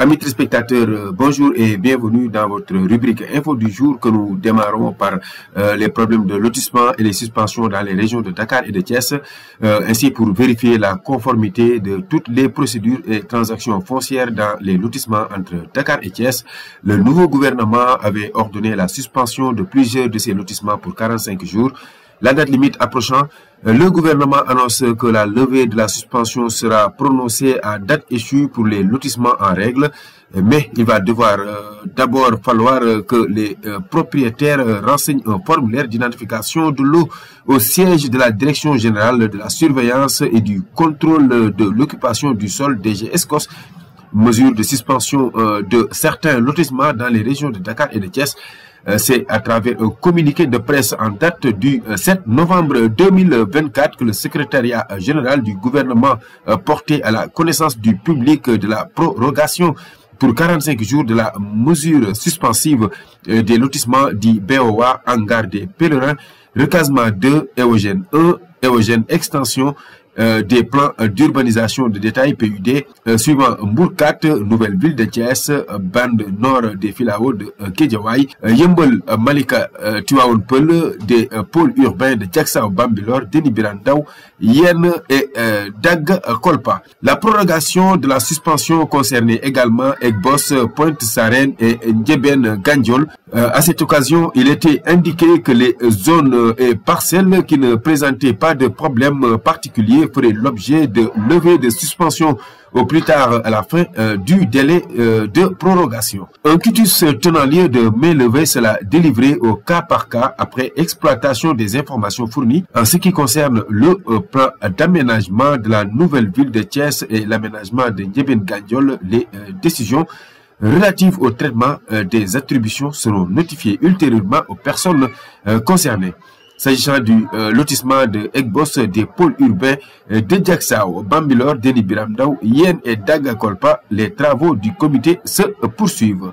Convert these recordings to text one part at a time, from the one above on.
Amis téléspectateurs, bonjour et bienvenue dans votre rubrique Info du jour que nous démarrons par les problèmes de lotissement et les suspensions dans les régions de Dakar et de Thiès, ainsi pour vérifier la conformité de toutes les procédures et transactions foncières dans les lotissements entre Dakar et Thiès. Le nouveau gouvernement avait ordonné la suspension de plusieurs de ces lotissements pour 45 jours. La date limite approchant, le gouvernement annonce que la levée de la suspension sera prononcée à date échue pour les lotissements en règle, mais il va d'abord falloir que les propriétaires renseignent un formulaire d'identification de l'eau au siège de la Direction générale de la surveillance et du contrôle de l'occupation du sol DGESCOS. Mesure de suspension de certains lotissements dans les régions de Dakar et de Thiès. C'est à travers un communiqué de presse en date du 7 novembre 2024 que le secrétariat général du gouvernement portait à la connaissance du public de la prorogation pour 45 jours de la mesure suspensive des lotissements dits BOA, hangar des pèlerins, recasement 2, Éogène 1, Éogène extension, des plans d'urbanisation de détail PUD suivant Mbourkat, nouvelle ville de Thiès, bande nord des Filao de Kédiawaye, Yembel Malika Tivaoune Peulh, des pôles urbains de Diacksao Bambilor, Déni Birandaw, Yen et Dag Kolpa. La prorogation de la suspension concernait également Egbos, Pointe-Sarène et Ndiébène Gandiol. À cette occasion, il était indiqué que les zones et parcelles qui ne présentaient pas de problème particulier ferait l'objet de levée de suspension au plus tard à la fin du délai de prorogation. Un quitus tenant lieu de main levée sera délivré au cas par cas après exploitation des informations fournies en ce qui concerne le plan d'aménagement de la nouvelle ville de Thiès et l'aménagement de Ndiébène Gandiol. Les décisions relatives au traitement des attributions seront notifiées ultérieurement aux personnes concernées. S'agissant du lotissement de Egbos, des pôles urbains de Diacksao, Bambilor, Déni Birandaw, Yen et Dag Kolpa, les travaux du comité se poursuivent.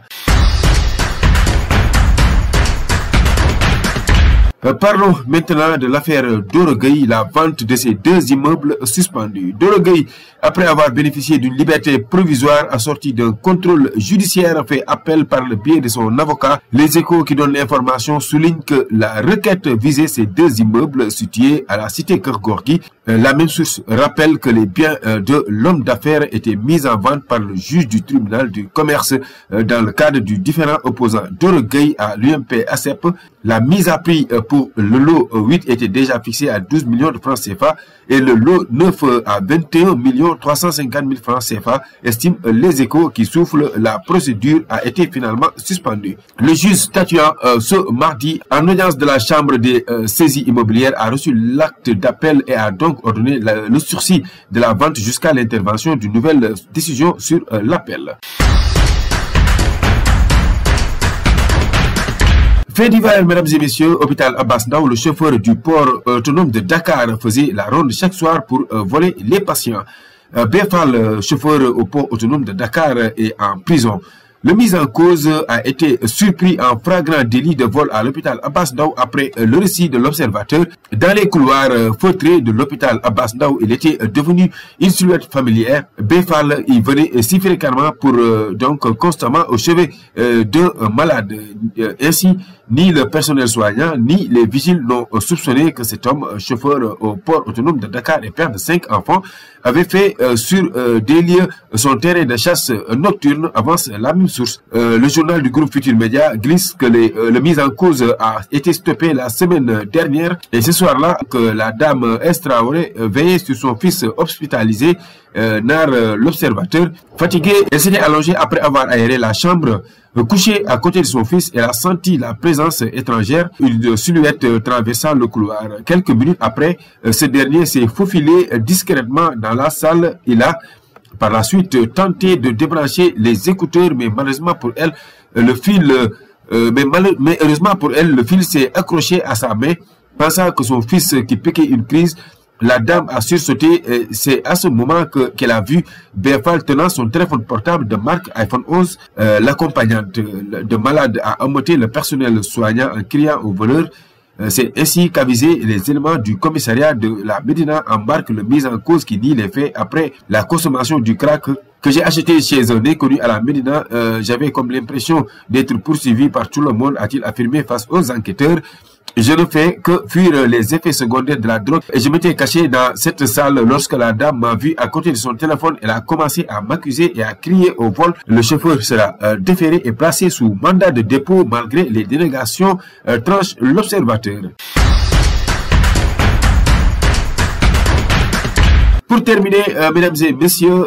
Parlons maintenant de l'affaire Doro Gueye, la vente de ces deux immeubles suspendus. Doro Gueye, après avoir bénéficié d'une liberté provisoire assortie d'un contrôle judiciaire, fait appel par le biais de son avocat. Les Échos qui donnent l'information soulignent que la requête visait ces deux immeubles situés à la cité Keur Gorgui. La même source rappelle que les biens de l'homme d'affaires étaient mis en vente par le juge du tribunal du commerce dans le cadre du différend opposant Doro Gueye à l'UMP ASEP. La mise à prix pour le lot 8 était déjà fixée à 12 millions de francs CFA et le lot 9 à 21 350 000 francs CFA, estiment les Échos qui soufflent. La procédure a été finalement suspendue. Le juge statuant ce mardi en audience de la chambre des saisies immobilières a reçu l'acte d'appel et a donc ordonné le sursis de la vente jusqu'à l'intervention d'une nouvelle décision sur l'appel. Fait divers, mesdames et messieurs, hôpital Abass Ndao, le chauffeur du port autonome de Dakar faisait la ronde chaque soir pour voler les patients. Befal, chauffeur au port autonome de Dakar, est en prison. Le mis en cause a été surpris en flagrant délit de vol à l'hôpital Abass Ndao après le récit de l'observateur. Dans les couloirs feutrés de l'hôpital Abass Ndao, il était devenu une silhouette familière. Befal y venait si fréquemment pour donc constamment au chevet d'un malade. Ainsi, ni le personnel soignant, ni les vigiles n'ont soupçonné que cet homme, chauffeur au port autonome de Dakar et père de 5 enfants, avait fait sur des lieux son terrain de chasse nocturne, avance la même source. Le journal du groupe Futur Média glisse que le mise en cause a été stoppé la semaine dernière et ce soir-là que la dame Estraoré veillait sur son fils hospitalisé. L'observateur, fatigué, elle s'était allongée après avoir aéré la chambre. Couchée à côté de son fils, elle a senti la présence étrangère, une silhouette traversant le couloir. Quelques minutes après, ce dernier s'est faufilé discrètement dans la salle. Il a par la suite tenté de débrancher les écouteurs, mais malheureusement pour elle, le fil s'est accroché à sa main. Pensant que son fils qui piquait une crise, la dame a sursauté. C'est à ce moment qu'elle a vu Befal tenant son téléphone portable de marque iPhone 11. L'accompagnante de malade a ameuté le personnel soignant en criant au voleur C'est ainsi qu'avisé, les éléments du commissariat de la Médina embarquent le mis en cause qui nie les faits après la consommation du crack que j'ai acheté chez un inconnu à la Médina. J'avais comme l'impression d'être poursuivi par tout le monde, a-t-il affirmé face aux enquêteurs. Je ne fais que fuir les effets secondaires de la drogue et je m'étais caché dans cette salle lorsque la dame m'a vu à côté de son téléphone. Elle a commencé à m'accuser et à crier au vol. Le chauffeur sera déféré et placé sous mandat de dépôt malgré les dénégations, tranche l'observateur. Pour terminer, mesdames et messieurs,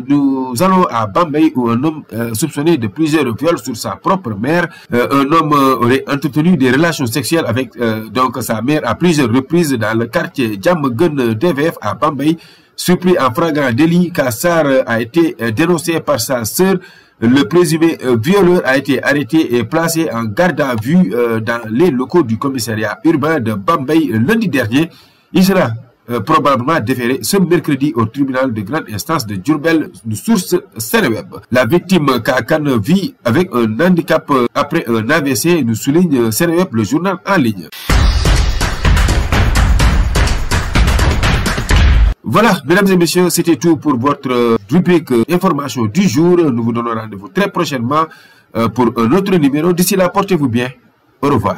nous allons à Bambey où un homme soupçonné de plusieurs viols sur sa propre mère. Un homme aurait entretenu des relations sexuelles avec donc sa mère à plusieurs reprises dans le quartier Diamaguène DVF à Bambey. Surpris en flagrant délit, Kassar a été dénoncé par sa sœur. Le présumé violeur a été arrêté et placé en garde à vue dans les locaux du commissariat urbain de Bambey lundi dernier. Il sera probablement déféré ce mercredi au tribunal de grande instance de Diourbel, de source Seneweb. La victime Kakan vit avec un handicap après un AVC, nous souligne Seneweb, le journal en ligne. Voilà, mesdames et messieurs, c'était tout pour votre rubrique information du jour. Nous vous donnons rendez-vous très prochainement pour un autre numéro. D'ici là, portez-vous bien. Au revoir.